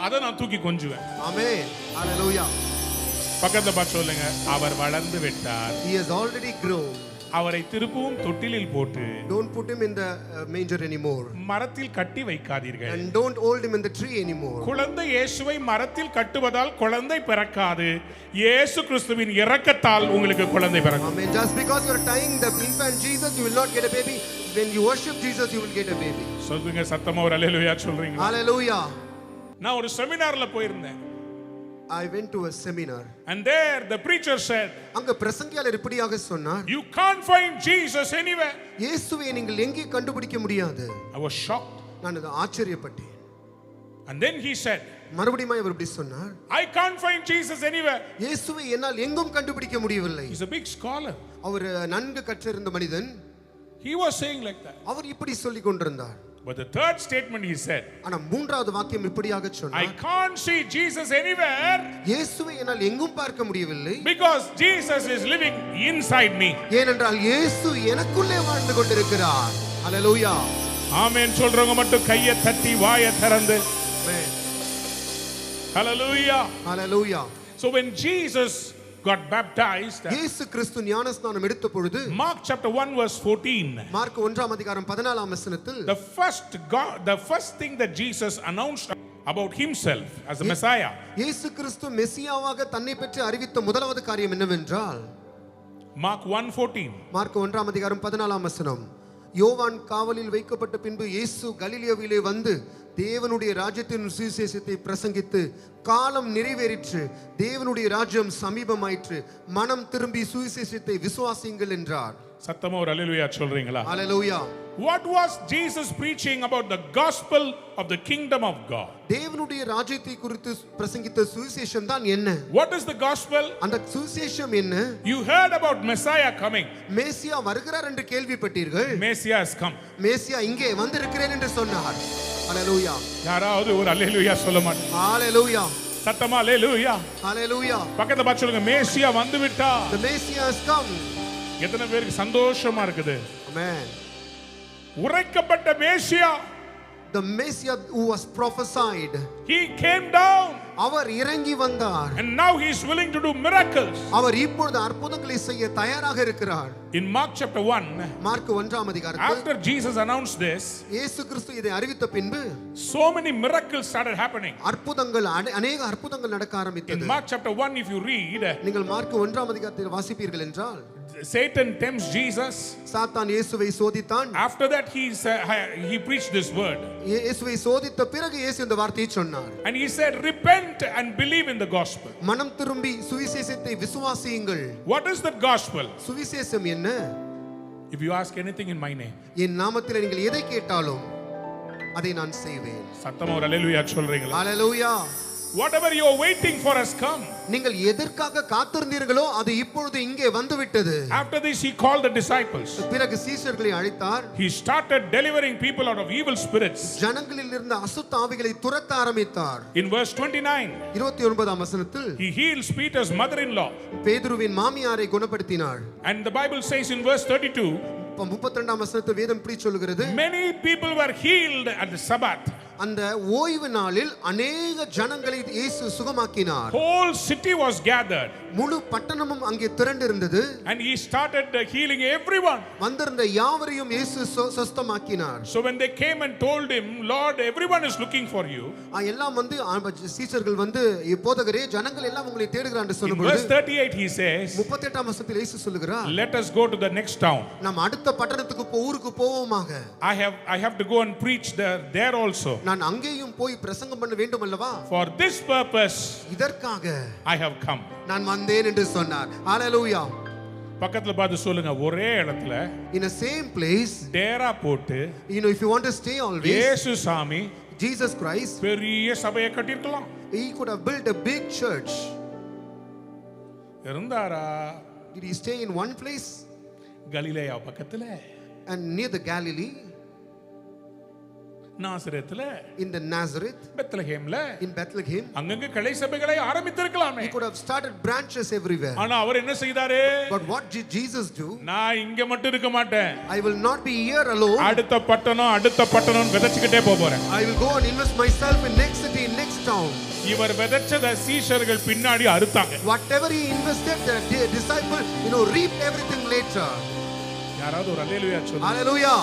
அதை நான் தூக்கி கொஞ்சுவேன். Amen. Hallelujah. பக்கத்துல பார்த்து சொல்லுங்க, அவர் வளர்ந்து விட்டார். He has already grown. அவரை திருப்பவும் தொட்டிலில் போட்டு Don't put him in the manger anymore. மரத்தில் கட்டி வைக்காதீர்கள். And don't hold him in the tree anymore. குழந்தை இயேசுவை மரத்தில் கட்டுவதால் குழந்தை பிறக்காது. இயேசு கிறிஸ்துவின் இரக்கத்தால் உங்களுக்கு குழந்தை பிறக்கும். Amen. Just because you're tying the infant Jesus, you will not get a baby. When you worship Jesus, you will get a baby. சொல்லுங்க சத்தமா ஒரு அல்லேலூயா சொல்றீங்க. Hallelujah. நான் ஒரு செமினார்ல போயிருந்தேன். I went to a seminar. And there the preacher said, அங்க பிரசங்கியாளர் இப்படியாக சொன்னார், you can't find Jesus anywhere. இயேசுவை நீங்கள் எங்கே கண்டுபிடிக்க முடியாது. I was shocked. நான் அது ஆச்சரியப்பட்டேன். And then he said, மறுபடியும் அவர் இப்படி சொன்னார், I can't find Jesus anywhere. இயேசுவை என்னால் எங்கும் கண்டுபிடிக்க முடியவில்லை. He's a big scholar. அவர் நன்கு கற்றிருந்த மனிதன். He was saying like that. அவர் இப்படி சொல்லிக் கொண்டிருந்தார். But the third statement he said, ஆனா மூன்றாவது வாக்கியம் இப்படியாக I சொன்னார், can't see Jesus anywhere இயேசுவை என்னால் எங்கும் பார்க்க முடியவில்லை. because Jesus is living inside me. ஏனென்றால் இயேசு எனக்குள்ளே வாழ்ந்து கொண்டிருக்கிறார். ஹalleluya. ஆமென் சொல்றவங்க மட்டும் கையை தட்டி வாயை திறந்து Amen. hallelujah. Hallelujah. So when Jesus got baptized, இயேசு கிறிஸ்து ஞானஸ்நானம் எடுத்த பொழுது, Mark chapter 1 verse 14, மார்க் 1 அதிகாரம் 14 வசனத்தில், the first thing that Jesus announced about himself as the Messiah, இயேசு கிறிஸ்து மெசியாவாக தன்னை பற்றி அறிவித்த முதலாவது காரியம் என்னவென்றால், Mark 1:14, மார்க் 1 அதிகாரம் 14 வசனம், யோவான் காவலில் வைக்கப்பட்ட பின்பு இயேசு கலிலேயாவிலே வந்து தேவனுடைய ராஜ்யத்தின் சுவிசேஷத்தை பிரசங்கித்து, காலம் நிறைவேறிற்று, தேவனுடைய ராஜ்யம் சமீபமாயிற்று, மனம் திரும்பி சுவிசேஷத்தை விசுவாசியுங்கள் என்றார். சத்தமா ஒரு அல்லேலூயா சொல்றீங்களா? ஹalleluya. What was Jesus preaching about the gospel of the kingdom of God? தேவனுடைய ராஜ்யத்தை குறித்து பிரசங்கித்த சுவிசேஷம் தான் என்ன? What is the gospel? அந்த சுவிசேஷம் என்ன? You heard about Messiah coming. மேசியா வருகிறார் என்று கேள்விப்பட்டீர்கள். Messiah has come. மேசியா இங்கே வந்திருக்கிறேன் என்று சொன்னார். ஹalleluya. யாராவது ஒரு அல்லேலூயா சொல்ல மாட்டீங்க? ஹalleluya. சத்தமா அல்லேலூயா. ஹalleluya. பக்கத்துல பார்த்து சொல்லுங்க, மேசியா வந்து விட்டா. The Messiah has come. எத்தனை பேருக்கு சந்தோஷமா இருக்குது? Amen. உரைக்கப்பட்ட Messiah, The Messiah who was prophesied, he came down அவர் இறங்கி வந்தார். and now he is willing to do miracles. அவர் இப்பொழுது அற்புதங்களை செய்ய தயாராக இருக்கிறார். In Mark chapter 1, மார்க் 1 அதிகாரத்தில், after Jesus announced this, இயேசு கிறிஸ்து இதை அறிவித்த பின்பு so many miracles started happening. அற்புதங்கள் அநேக அற்புதங்கள் நடக்க In ஆரம்பித்தது. Mark chapter 1, if you read, நீங்கள் மார்க் 1 அதிகாரத்தில் வாசிப்பீர்கள் என்றால், Satan tempts Jesus. சாத்தான் இயேசுவை சோதித்தான். After that, he preached this word. இயேசுவை சோதித்த பிறகு இயேசு இந்த வார்த்தையை சொன்னார். And he said, repent and believe in the gospel. மனம் திரும்பி சுவிசேஷத்தை விசுவாசியுங்கள். What is that gospel? சுவிசேஷம் என்ன? If you ask anything in my name, என் நாமத்தில் நீங்கள் எதை கேட்டாலும் அதை நான் செய்வேன். சத்தமா ஒரு அல்லேலூயா சொல்றீங்களா? ஹalleluya. Whatever you are waiting for has come. நீங்கள் எதற்காக காத்திருந்தீர்களோ அது இப்பொழுது இங்கே வந்துவிட்டது. After this, he called the disciples. பிறகு சீஷர்களை அழைத்தார். He started delivering people out of evil spirits. ஜனங்களில் இருந்த அசுத்த ஆவிகளை துரத்த ஆரம்பித்தார். In verse 29, 29 வசனத்தில், he heals Peter's mother-in-law. பேதுருவின் மாமியாரை குணப்படுத்தினார். And the Bible says in verse 32, 32 வசனத்தில் வேதம் இப்படி சொல்கிறது, many people were healed at the Sabbath. அந்த ஓய்வு நாளில் அநேக ஜனங்களை இயேசு சுகமாக்கினார். Whole city was gathered. முழு பட்டணமும் அங்கே திரண்டிருந்தது. And he started healing everyone. வந்திருந்த யாவரையும் இயேசு சுஸ்தமாக்கினார். So when they came and told him, Lord, everyone is looking for you. எல்லாம் வந்து சீஷர்கள் வந்து போதகரே ஜனங்கள் எல்லாம் உங்களை தேடுகிறார் என்று In சொல்லும்போது verse 38 he says, 38ஆம் வசனத்தில் இயேசு சொல்லுகிறார், let us go to the next town. நாம் அடுத்த பட்டணத்துக்கு ஊருக்கு போவோமாக. I have to go and preach there also. நான் அங்கேயும் போய் பிரசங்கம் பண்ண வேண்டும் அல்லவா? For this purpose இதற்காக I have come. நான் வந்தேன் என்று சொன்னார். ஹalleluya. பக்கத்துல பார்த்து சொல்லுங்க, ஒரே இடத்துல In a same place, டேரா போட்டு if you want to stay always, இயேசு சாமி Jesus Christ, பெரிய சபையை கட்டியிருக்கலாம். he could have built a big church. இருந்தாரா? Did he stay in one place? கலிலேயா பக்கத்துல, And near the Galilee, நாசரேத்துல, in the Nazareth, பெத்லகேம்ல, in Bethlehem, அங்கங்க கிளை சபைகளை ஆரம்பித்திருக்கலாமே. he could have started branches everywhere. ஆனா அவர் என்ன செய்தாரு? But what did Jesus do? நான் இங்க மட்டும் இருக்க மாட்டேன். I will not be here alone. அடுத்த பட்டணம் விதைச்சுக்கிட்டே போறேன். I will go and invest myself in next city, in next town. இவர் விதைச்சத சீஷர்கள் பின்னாடி அறுத்தாங்க. Whatever he invested, the disciple, reaped everything later. யாராவது ஒரு அல்லேலூயா சொல்லுங்க. Hallelujah.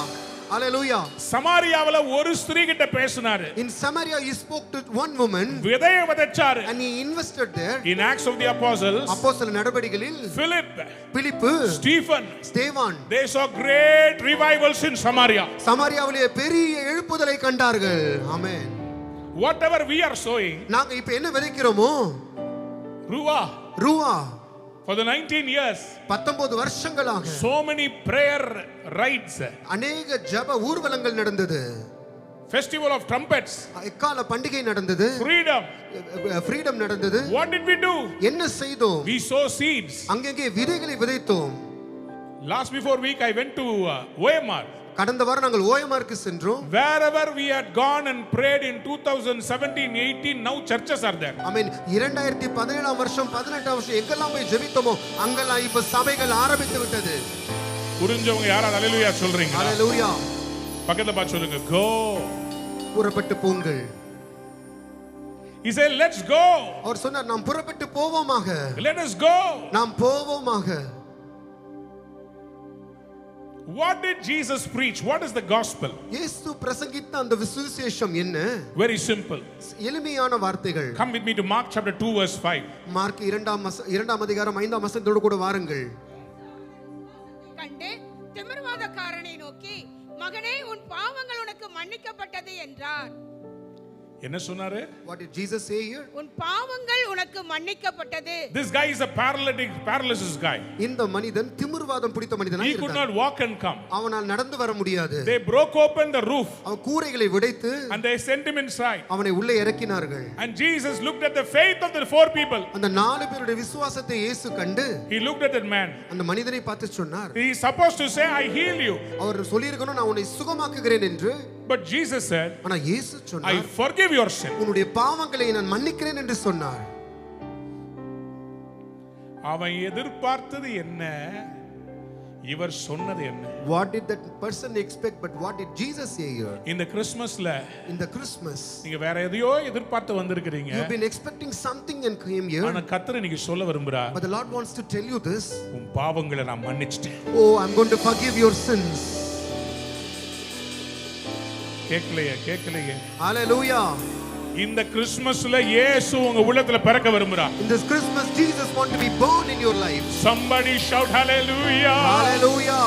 Hallelujah. சமாரியாவுல ஒரு ஸ்திரீ கிட்ட பேசினாரு. In Samaria he spoke to one woman விதையை விதைச்சாரு. and he invested there. In Acts of the Apostles, அப்போஸ்தல நடபடிகளில் பிலிப்பு, Stephen, ஸ்தேவான், they saw great revivals in Samaria. சமாரியாவிலே பெரிய எழுப்புதலை கண்டார்கள். ஆமென். Whatever we are sowing, நாங்க இப்ப என்ன விதைக்கிறோமோ, ரூவா for the 19 years, 19 வருஷங்களாக so many prayer rites, அநேக ஜெப ஊர்வலங்கள் நடந்தது. festival of trumpets, எக்கால பண்டிகை நடந்தது. freedom நடந்தது. What did we do? என்ன செய்தோம்? We sow seeds. அங்கங்கே விதைகளை விதைத்தோம். Before week I went to OMR. கடந்த வாரம் நாங்கள் ஓஎம்ஆருக்கு சென்றோம். Wherever we had gone and prayed in 2017 18, now churches are there. ஆமென். 2017ஆம் வருஷம் 18ஆம் வருஷம் எங்கெல்லாம் போய் ஜெபித்தோமோ அங்கெல்லாம் இப்ப சபைகள் ஆரம்பித்து விட்டது. புரிஞ்சவங்க யாராவது அல்லேலூயா சொல்றீங்க? ஹalleluya. பக்கத்துல பார்த்து சொல்லுங்க, go. புறப்பட்டு போங்கள். He said, let's go. அவர் சொன்னார், நாம் புறப்பட்டு போவோமாக. Let us go. நாம் போவோமாக. What did Jesus preach? What is the gospel? இயேசு பிரசங்கித்த அந்த விசுவிசேஷம் என்ன? Very simple. எளிமையான வார்த்தைகள். Come with me to Mark chapter 2 verse 5. Mark 2ஆம் அதிகாரம் 5ஆம் வசனத்தோடு கூட வாருங்கள். கண்டு திமிர்வாதக்காரனை நோக்கி, மகனே, உன் பாவங்கள் உனக்கு மன்னிக்கப்பட்டது என்றார். என்ன சொன்னாரு? What did Jesus say here? உன் பாவங்கள் உனக்கு மன்னிக்கப்பட்டது. This guy is a paralysis guy. இந்த மனிதன் திமிர்வாதம் பிடித்த மனிதனாக He could not walk and come. அவனால் நடந்து வர முடியாது. They broke open the roof. அவன் கூரைகளை உடைத்து and they sent him inside. அவனை உள்ளே இறக்கினார்கள். And Jesus looked at the faith of the 4 people. அந்த 4 பேருடைய விசுவாசத்தை இயேசு கண்டு He looked at that man. அந்த மனிதனை பார்த்து சொன்னார். He is supposed to say, I heal you. அவர் சொல்லியிருக்கணும், நான் உன்னை சுகமாக்குகிறேன் என்று. But Jesus said, ஆனா இயேசு சொன்னார், I forgive your sin. உன்னுடைய பாவங்களை நான் மன்னிக்கிறேன் என்று சொன்னார். அவன் எதிர்பார்த்தது என்ன, இவர் சொன்னது என்ன? What did that person expect, but what did Jesus say here? இந்த கிறிஸ்மஸ்ல, in the Christmas, நீங்க வேற எதையோ எதிர்பார்த்து வந்திருக்கீங்க. You've been expecting something and came here. ஆனா கர்த்தர் இன்னைக்கு சொல்ல விரும்புறார், but the Lord wants to tell you this. உன் பாவங்களை நான் மன்னிச்சிட்டேன். Oh, I'm going to forgive your sins. கேக்கலையே. Hallelujah. இந்த கிறிஸ்மஸ்ல இயேசு உங்க உள்ளத்துல பிறக்க விரும்புறார். In this Christmas Jesus want to be born in your life. Somebody shout hallelujah. Hallelujah.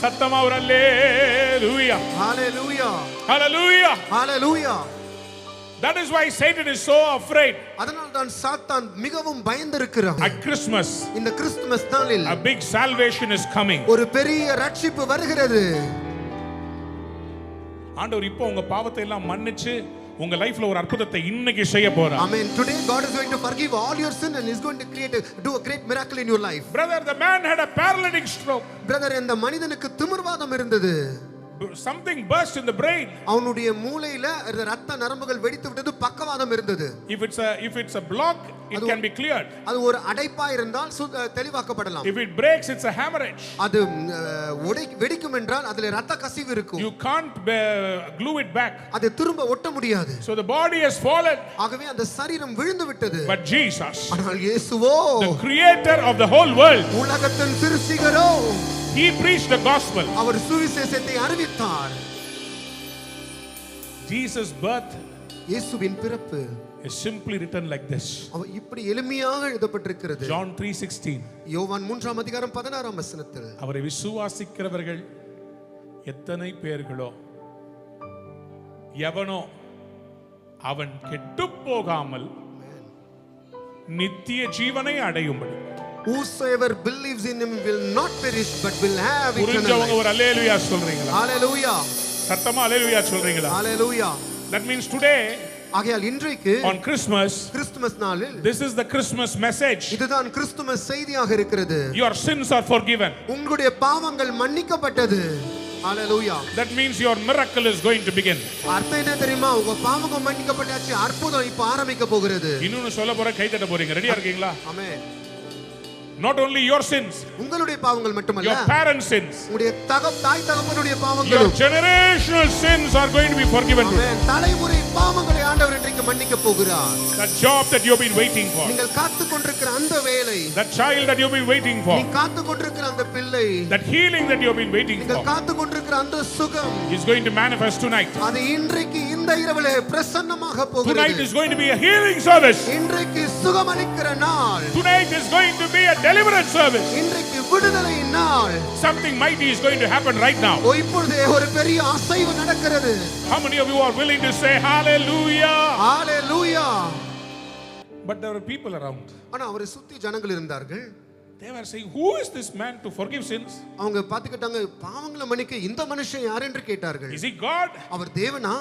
சத்தமா ஒரு hallelujah. Hallelujah. Hallelujah. Hallelujah. That is why Satan is so afraid. அதனால் தான் சாத்தான் மிகவும் பயந்திருக்கிறான். At Christmas, இந்த கிறிஸ்துமஸ் நாளில் a big salvation is coming. ஒரு பெரிய ரட்சிப்பு வருகிறது. ஆண்டவர் இப்போ உங்க பாவத்தை எல்லாம் மன்னிச்சு உங்க லைஃப்ல ஒரு அற்புதத்தை இன்னைக்கு செய்ய போறார். Amen. Today God is going to forgive all your sin and is going to do a great miracle in your life. Brother, the man had a paralytic stroke. Brother, இந்த மனிதனுக்கு திமிர்வாதம் இருந்தது. something burst in the brain. அவனுடைய மூளையில இரத்த நரம்புகள் வெடித்து விட்டது, பக்கவாதம் இருந்தது. If it's a block, it can be cleared. அது ஒரு அடைப்பா இருந்தால் தெளிவாக்கப்படலாம். If it breaks, it's a hemorrhage. அது வெடிக்கும் என்றால் அதிலே இரத்த கசிவு இருக்கும். You can't glue it back. அதை திரும்ப ஒட்ட முடியாது. So the body has fallen. ஆகவே அந்த சரீரம் விழுந்து விட்டது. But Jesus, ஆனால் இயேசுவோ, the creator of the whole world, உலகத்தின் சிருஷ்டிகரோ, he preached the gospel. அவர் சுவிசேஷத்தை அறிவித்தார். Jesus' birth இயேசுவின் பிறப்பு is simply written like this. அவர் இப்படி எளிமையாக எழுதப்பட்டிருக்கிறது. John 3:16. யோவான் 3ஆம் அதிகாரம் 16ஆம் வசனத்தில், அவரை விசுவாசிக்கிறவர்கள் எத்தனை பேர்களோ எவனோ அவன் கெட்டுப் போகாமல் நித்திய ஜீவனை அடையும்படி. whosoever believes in him will not perish but will have eternal புரிஞ்சவங்க life. ஒரு அல்லேலூயா சொல்றீங்களா? ஹalleluya. சத்தமா அல்லேலூயா சொல்றீங்களா? ஹalleluya. That means today, ஆகையால் இன்றைக்கு on Christmas, கிறிஸ்துமஸ் நாளில் this is the Christmas message. இதுதான் கிறிஸ்துமஸ் செய்தியாக இருக்கிறது. Your sins are forgiven. உங்களுடைய பாவங்கள் மன்னிக்கப்பட்டது. ஹalleluya. That means your miracle is going to begin. அர்த்தம் என்ன தெரியுமா? உங்க பாவங்கள் மன்னிக்கப்பட்டாச்சு, அற்புதம் இப்ப ஆரம்பிக்க போகிறது. இன்னொன்னு சொல்ல போற, கை தட்ட போறீங்க. ரெடியா இருக்கீங்களா? ஆமென். Not only your sins, உங்களுடைய பாவங்கள் மட்டுமல்ல, your parents' sins, உங்களுடைய தாய் தகப்பனுடைய your பாவங்களும், generational sins are going to be forgiven. ஆமென். தலைமுறை பாவங்களை ஆண்டவர் இன்றைக்கு மன்னிக்க போகிறார். That job that you've been waiting for, நீங்கள் காத்துக் கொண்டிருக்கிற அந்த வேலை, that child that you've been waiting for, நீ காத்துக் கொண்டிருக்கிற அந்த பிள்ளை, that healing that you've been waiting நீங்கள் for, காத்துக் கொண்டிருக்கிற அந்த சுகம் is going to manifest tonight. அது இன்றைக்கு இந்த இரவிலே பிரசன்னமாக Tonight போகிறது. is going to be a healing service. இன்றைக்கு சுகமளிக்கிற நாள். Tonight is going to be a deliverance service. இன்றைக்கு விடுதலை நாள். Something mighty is going to happen right now. இப்பொழுதே ஒரு பெரிய அசைவு நடக்கிறது. How many of you are willing to say hallelujah? Hallelujah. But there were people around. ஆனா அவரை சுத்தி ஜனங்கள் இருந்தார்கள். They were saying, who is this man to forgive sins? அவங்க பாத்துக்கிட்டாங்க, பாவங்களை மன்னிக்க இந்த மனுஷன் யார் என்று கேட்டார்கள். Is he God? அவர் தேவனா?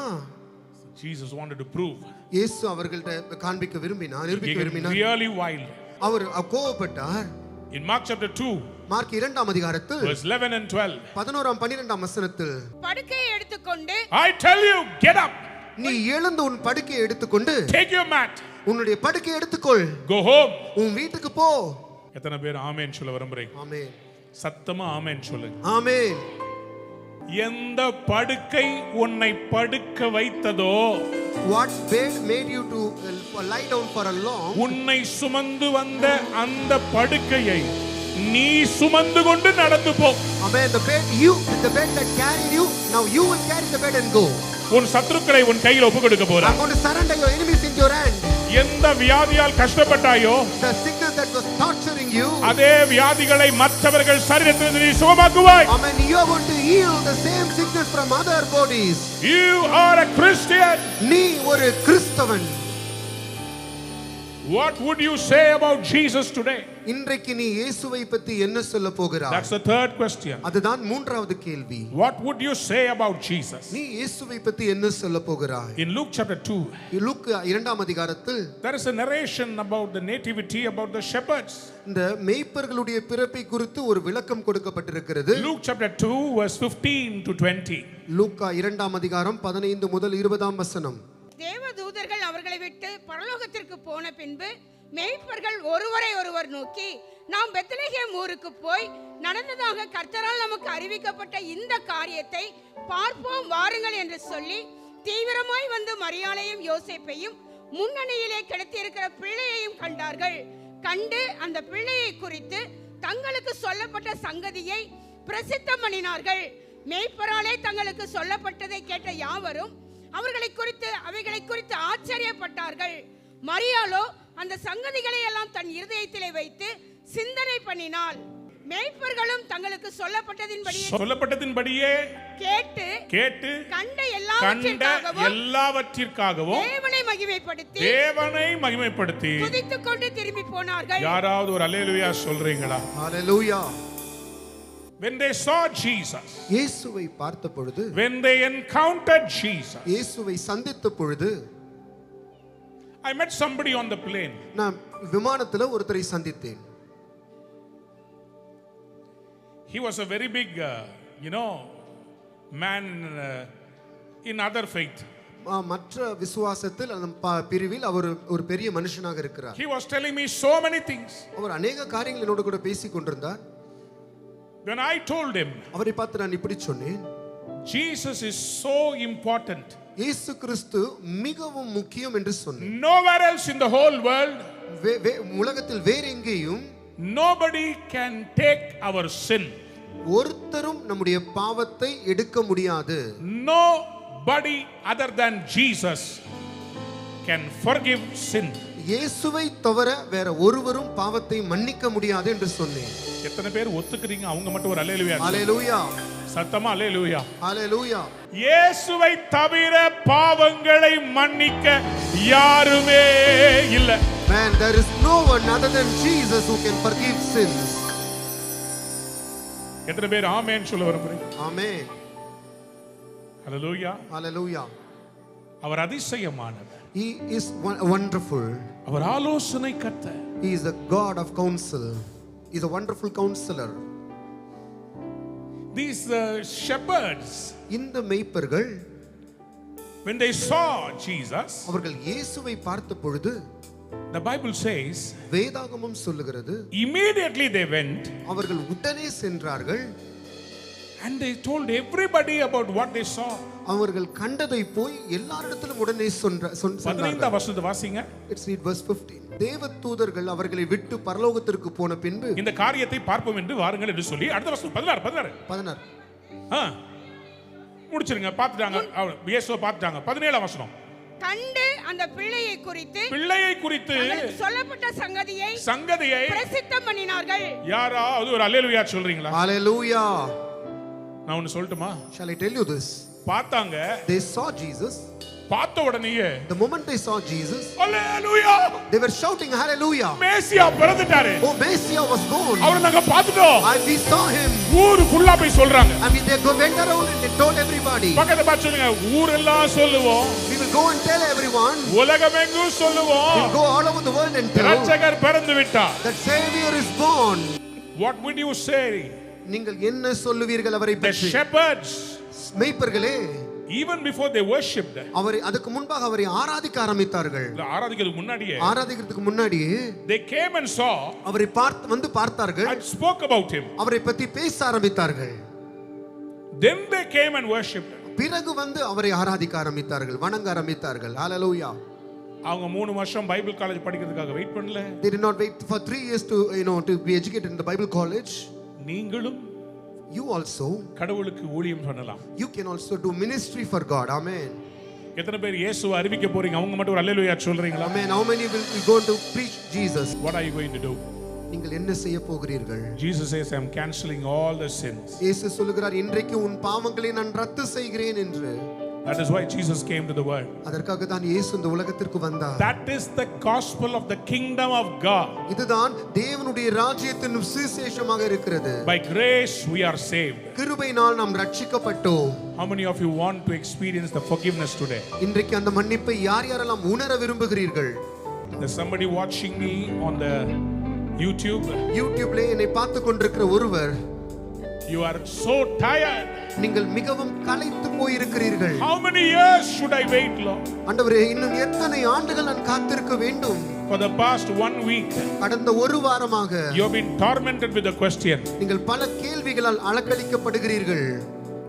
Jesus wanted to prove. இயேசு அவர்கள்ட்ட காண்பிக்க விரும்பினார், He நிரூபிக்க got விரும்பினார். really wild. அவர் கோபப்பட்டார். In Mark chapter 2, மார்க் 2ஆம் அதிகாரத்தில் verse 11 and 12. 11ஆம் 12ஆம் வசனத்தில், படுக்கையை எடுத்துக்கொண்டு I tell you, get up, நீ எழுந்து உன் படுக்கையை எடுத்துக்கொண்டு take your mat, உன்னுடைய படுக்கையை எடுத்துக்கொள், go home. உன் வீட்டுக்கு போ. எத்தனை பேர் ஆமென் சொல்ல விரும்புறீங்க? ஆமென். சத்தமா ஆமென் சொல்லுங்க. ஆமென். எந்த படுக்கை உன்னை படுக்க வைத்ததோ, What bed made you to lie down for a long? உன்னை சுமந்து வந்த அந்த படுக்கையை நீ சுமந்து கொண்டு நடந்து போ. Amen. The bed that carried you, now you will carry the bed and go. உன் சத்துருக்களை உன் கையில் ஒப்பு கொடுக்க போற. I'm going to surrender your enemies into your hand. எந்த வியாதியால் கஷ்டப்பட்டாயோ, The sickness that was torturing you, அதே வியாதிகளை மற்றவர்கள் சரீரத்தில் நீ சுகமாக்குவாய். Amen. You are going to heal the same sickness from other bodies. You are a Christian. நீ ஒரு கிறிஸ்தவன். What would you say about Jesus today? இன்றைக்கு நீ இயேசுவை பற்றி என்ன சொல்ல போகிறாய்? That's the third question. அதுதான் மூன்றாவது கேள்வி. What would you say about Jesus? நீ இயேசுவை பற்றி என்ன சொல்ல போகிறாய்? In Luke chapter 2, லூக் 2ஆம் அதிகாரத்தில் there is a narration about the nativity, about the shepherds. இந்த மேய்ப்பர்களுடைய பிறப்பை குறித்து ஒரு விளக்கம் கொடுக்கப்பட்டிருக்கிறது. Luke chapter 2 verse 15 to 20. லூக்கா 2ஆம் அதிகாரம் 15 முதல் 20ஆம் வசனம். தேவதூதர்கள் அவர்களை விட்டு பரலோகத்திற்கு போன பின்பு மேய்ப்பர்கள் ஒருவரை ஒருவர் நோக்கி, நாம் பெத்லகேம் ஊருக்கு போய் நடந்ததாக கர்த்தரால் நமக்கு அறிவிக்கப்பட்ட இந்த காரியத்தை பார்ப்போம் வாருங்கள் என்று சொல்லி தீவிரமாய் வந்து மரியாளையும் யோசேப்பையும் முன்னணியிலே கிடத்தியிருக்கிற பிள்ளையையும் கண்டார்கள். கண்டு அந்த பிள்ளையை குறித்து தங்களுக்கு சொல்லப்பட்ட சங்கதியை பிரசித்தம் பண்ணினார்கள். மேய்ப்பராலே தங்களுக்கு சொல்லப்பட்டதை கேட்ட யாவரும் அவைகளை குறித்து ஆச்சரியப்பட்டார்கள். மரியாளோ அந்த சங்கதிகளை எல்லாம் தன் இருதயத்திலே வைத்து சிந்தனை பண்ணினாள். மேய்ப்பர்களும் தங்களுக்கு சொல்லப்பட்டதின்படியே கேட்டு கண்ட எல்லாவற்றிற்காகவும் தேவனை மகிமைப்படுத்தி துதித்துக் கொண்டு திரும்பி போனார்கள். யாராவது ஒரு அல்லேலூயா சொல்றீங்களா? ஹalleluya. When they saw Jesus, இயேசுவை பார்த்த பொழுது, when they encountered Jesus, இயேசுவை சந்தித்த பொழுது, I met somebody on the plane. நான் விமானத்துல ஒருத்தரை சந்தித்தேன். He was a very big, man in other faith. மற்ற விசுவாசத்தில் அந்த பிரிவில் அவர் ஒரு பெரிய மனுஷனாக இருக்கிறார். He was telling me so many things. அவர் अनेक காரியங்கள் என்னோடு கூட பேசிக் கொண்டிருந்தார். When I told him, அவரை பார்த்து நான் இப்படி சொன்னேன், Jesus is so important. இயேசு கிறிஸ்து மிகவும் முக்கியம் என்று சொன்னேன். Nowhere else in the whole world, உலகத்தில் வேற எங்கேயும் nobody can take our sin. ஒருத்தரும் நம்முடைய பாவத்தை எடுக்க முடியாது. Nobody other than Jesus can forgive sin. இயேசுவை தவிர வேற ஒருவரும் பாவத்தை மன்னிக்க முடியாது என்று சொன்னேன். எத்தனை பேர் ஒத்துக்கிறீங்க? அவங்க மட்டும் ஒரு அல்லேலூயா. அல்லேலூயா. சத்தமா அல்லேலூயா. அல்லேலூயா. இயேசுவை தவிர பாவங்களை மன்னிக்க யாருமே இல்ல. Man, there is no one other than Jesus who can forgive sins. எத்தனை பேர் ஆமென் சொல்ல விரும்புறீங்க? ஆமென். அல்லேலூயா. அல்லேலூயா. அவர் அதிசயமானவர். He is wonderful. அவர் ஆலோசனை கர்த்தர். He is the God of counsel. He is a wonderful counselor. These shepherds, இந்த மேய்ப்பர்கள் when they saw Jesus, அவர்கள் இயேசுவை பார்த்த பொழுது, the Bible says, வேதாகமம் சொல்லுகிறது, immediately they went அவர்கள் உடனே சென்றார்கள், and they told everybody about what they saw. அவர்கள் கண்டதை போய் எல்லாரிடத்திலும் உடனே சொன்னார்கள். 15 வசனத்தை வாசிங்க. Let's read verse 15. தேவதூதர்கள் அவர்களை விட்டு பரலோகத்திற்கு போன பின்பு இந்த காரியத்தை பார்ப்போம் என்று வாருங்கள் என்று சொல்லி அடுத்த வசனம் 16 முடிச்சிருங்க. பார்த்துட்டாங்க, இயேசுவை பார்த்துட்டாங்க. 17 வசனம். கண்டு அந்த பிள்ளையை குறித்து சொல்லப்பட்ட சங்கதியை பிரசித்தம் பண்ணினார்கள். யாராவது ஒரு அல்லேலூயா சொல்றீங்களா? அல்லேலூயா. நான் ஒன்னு சொல்லட்டுமா? Shall I tell you this? பார்த்தாங்க. They saw Jesus. பார்த்த உடனேயே, the moment they saw Jesus, hallelujah, they were shouting hallelujah. Messiah பிறந்துட்டாரு. Oh, Messiah was born. அவரை நாங்க பார்த்துட்டோம். And we saw him. ஊர் ஃபுல்லா போய் சொல்றாங்க. And they went around and they told everybody. பக்கத்துல பார்த்து சொல்லுங்க, ஊரெல்லாம் சொல்லுவோம். We will go and tell everyone. உலகமெங்கும் சொல்லுவோம். We will go all over the world and tell. இரட்சகர் பிறந்து விட்டார். That Savior is born. What would you say? நீங்கள் என்ன சொல்லுவீர்கள் அவரை பற்றி? The shepherds, மேய்ப்பர்களே, even before they worshipped, அவரை அதுக்கு முன்பாக அவரை ஆராதிக்க ஆரம்பித்தார்கள். ஆராதிக்கிறதுக்கு முன்னாடியே they came and saw, அவரை பார்த்தார்கள் and spoke about him. அவரை பற்றி பேச ஆரம்பித்தார்கள். Then they came and worshipped. பிறகு அவரை ஆராதிக்க ஆரம்பித்தார்கள், வணங்க ஆரம்பித்தார்கள். ஹalleluya. அவங்க 3 வருஷம் பைபிள் காலேஜ் படிக்கிறதுக்காக வெயிட் பண்ணல. They did not wait for 3 years to be educated in the Bible college. நீங்களும், you also, கடவுளுக்கு ஊழியம் பண்ணலாம். you can also do ministry for God. Amen. எத்தனை பேர் இயேசுவை அறிவிக்க போறீங்க? அவங்க மட்டும் ஒரு அல்லேலூயா சொல்றீங்களா? Amen. How many will go to preach Jesus? What are you going to do? நீங்கள் என்ன செய்ய போகிறீர்கள்? Jesus says, I am cancelling all the sins. இயேசு சொல்கிறார், இன்றைக்கு உன் பாவங்களை நான் ரத்து செய்கிறேன் என்று. That is why Jesus came to the world. அதற்காக தான் இயேசு இந்த உலகத்திற்கு வந்தார். That is the gospel of the kingdom of God. இதுதான் தேவனுடைய ராஜ்யத்தின் சுவிசேஷமாக இருக்கிறது. By grace we are saved. கிருபையினால் நாம் ரட்சிக்கப்பட்டோம். How many of you want to experience the forgiveness today? இன்றைக்கு அந்த மன்னிப்பை யாரெல்லாம் உணர விரும்புகிறீர்கள்? There's somebody watching me on the YouTubeல என்னை பார்த்து கொண்டிருக்கிற ஒருவர், you are so tired. நீங்கள் மிகவும் களைத்து போயிருக்கிறீர்கள். How many years should I wait, Lord? ஆண்டவரே, இன்னும் எத்தனை ஆண்டுகள் நான் காத்திருக்க வேண்டும்? For the past 1 week, கடந்த ஒரு வாரமாக you have been tormented with the question. நீங்கள் பல கேள்விகளால் அலக்கழிக்கப்படுகிறீர்கள்.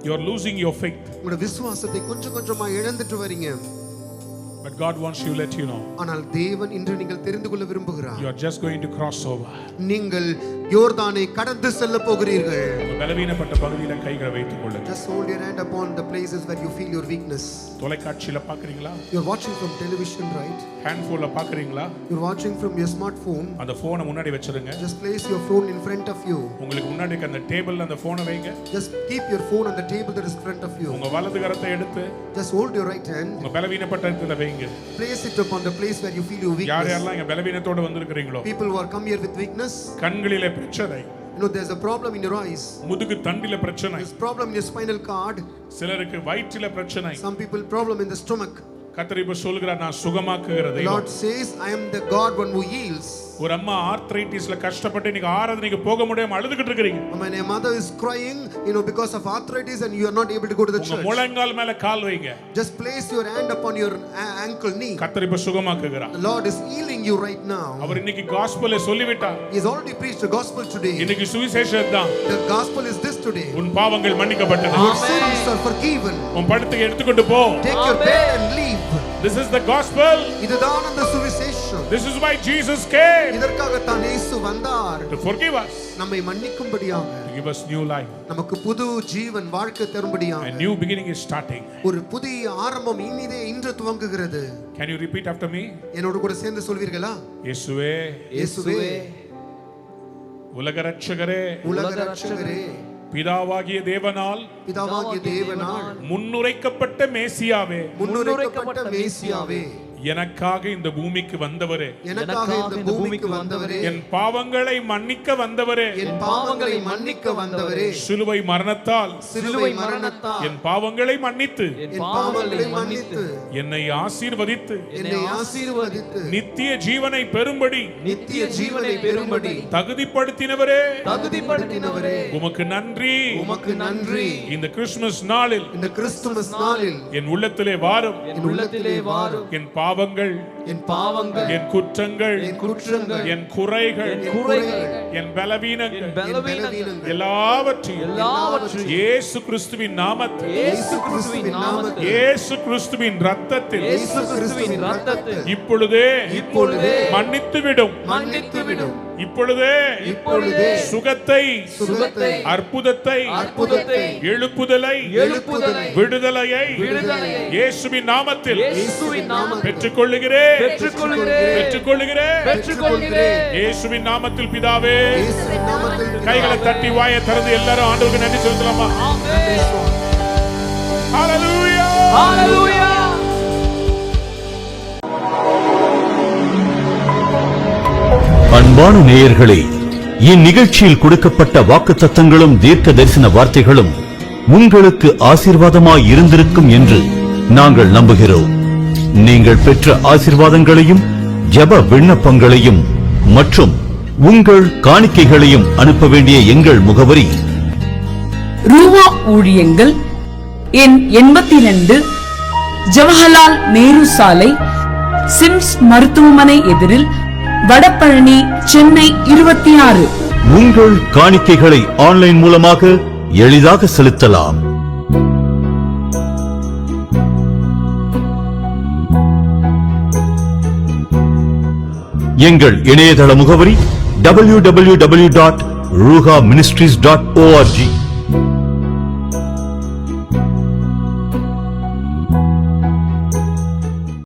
You are losing your faith. உங்களுடைய விசுவாசத்தை கொஞ்சம் கொஞ்சமா இழந்துட்டு வரீங்க. But God wants you to let you know. ஆனால் தேவன் இன்று நீங்கள் தெரிந்து கொள்ள விரும்புகிறார். You are just going to cross over. நீங்கள் யோர்தானை கடந்து செல்ல போகிறீர்கள். பலவீனப்பட்ட பகுதியில கைகளை வைத்துக் கொள்ளுங்க. Just hold your hand upon the places where you feel your weakness. தொலைக்காட்சியில பார்க்கறீங்களா? You are watching from television, right? Handphone பார்க்கறீங்களா? You are watching from your smartphone. அந்த போனை முன்னாடி வச்சிருங்க. Just place your phone in front of you. உங்களுக்கு முன்னாடி இருக்க அந்த டேபிள்ல அந்த போனை வைங்க. Just keep your phone on the table that is in front of you. உங்க வலது கரத்தை எடுத்து just hold your right hand. உங்க பலவீனப்பட்ட இடத்துல வைங்க. Place it upon the place where you feel your weakness. யாரெல்லாம் இங்க பலவீனத்தோட வந்திருக்கீங்களோ, people who are come here with weakness, கண்களிலே பிரச்சனை, there's a problem in your eyes, முதுகு தண்டில பிரச்சனை, there's problem in your spinal cord, சிலருக்கு வயிற்றில பிரச்சனை, some people problem in the stomach, கர்த்தர் இப்ப சொல்கிறார், நான் சுகமாக்குகிற The தெய்வம். Lord says, I am the God one who heals. ஒரு அம்மா ஆர்த்ரைட்டிஸ்ல கஷ்டப்பட்டு இன்னைக்கு ஆராதனைக்கு போக முடியாம அழுதுகிட்டு இருக்கீங்க. When a mother is crying, because of arthritis and you are not able to go to the உங்க church, முழங்கால் மேல கால் வைங்க. just place your hand upon your ankle knee. கர்த்தர் இப்ப சுகமாக்குகிறார். The Lord is healing you right now. அவர் இன்னைக்கு காஸ்பலை சொல்லிவிட்டார். He has already preached the gospel today. இன்னைக்கு சுவிசேஷம் தான். The gospel is this today. உன் பாவங்கள் மன்னிக்கப்பட்டது. Your sins are forgiven. உன் படுக்கையை எடுத்துக்கொண்டு போ. Take your bed and leave. This is the gospel. இதுதான் அந்த சுவிசேஷம். This is why Jesus came. இதற்காக தான் இயேசு வந்தார். To forgive us. நம்மை மன்னிக்கும்படியாக. To give us new life. நமக்கு புது ஜீவன் வாழ்க்கை தரும்படியாக. A new beginning is starting. ஒரு புதிய ஆரம்பம் இன்று துவங்குகிறது. Can you repeat after me? என்னோடு கூட சேர்ந்து சொல்வீர்களா? இயேசுவே, இயேசுவே, உலக இரட்சகரே, உலக இரட்சகரே, பிதாவாகிய தேவனால் முன்னுரைக்கப்பட்ட மேசியாவே, முன்னுரைக்கப்பட்ட மேசியாவே, எனக்காக இந்த பூமிக்கு வந்தவரே, எனக்காக இந்த பூமிக்கு வந்தவரே, என் பாவங்களை மன்னிக்க வந்தவரே, என் பாவங்களை மன்னிக்க வந்தவரே, சிலுவை மரணத்தால் என் பாவங்களை மன்னித்து, என் பாவங்களை மன்னித்து, என்னை ஆசீர்வதித்து, நித்திய ஜீவனை பெறும்படி தகுதிப்படுத்தினவரே, உமக்கு நன்றி. இந்த கிறிஸ்துமஸ் நாளில் என் உள்ளத்திலே வாரும். என் பாவங்கள், என் குற்றங்கள், என் குறைகள், என் பலவீனங்கள் எல்லாவற்றையும் இயேசு கிறிஸ்துவின் நாமத்தில், இயேசு கிறிஸ்துவின் இரத்தத்தில் இப்பொழுதே மன்னித்துவிடும். இப்பொழுதே சுகத்தை, அற்புதத்தை, எழுப்புதலை, விடுதலையை இயேசுவின் நாமத்தில் பெற்றுக்கொள்ளுகிறேன். இயேசுவின் நாமத்தில் பிதாவே. கைகளை தட்டி வாயை திறந்து எல்லாரும் ஆண்டவருக்கு நன்றி செலுத்தலாமா? ஹalleluya, ஹalleluya. அன்பான நேயர்களே, இந்நிகழ்ச்சியில் கொடுக்கப்பட்ட வாக்குத்தத்தங்களும் தீர்க்க தரிசன வார்த்தைகளும் உங்களுக்கு ஆசீர்வாதமாய் இருந்திருக்கும் என்று நாங்கள் நம்புகிறோம். நீங்கள் பெற்ற ஆசீர்வாதங்களையும் ஜெப விண்ணப்பங்களையும் மற்றும் உங்கள் காணிக்கைகளையும் அனுப்ப வேண்டிய எங்கள் முகவரி: ரூவா ஊழியங்கள், எண் 82, ஜவஹர்லால் நேரு சாலை, சிம்ஸ் மருத்துவமனை எதிரில், வடபழனி, சென்னை 26. உங்கள் காணிக்கைகளை ஆன்லைன் மூலமாக எளிதாக செலுத்தலாம். எங்கள் இணையதள முகவரி www.ruhaministries.org.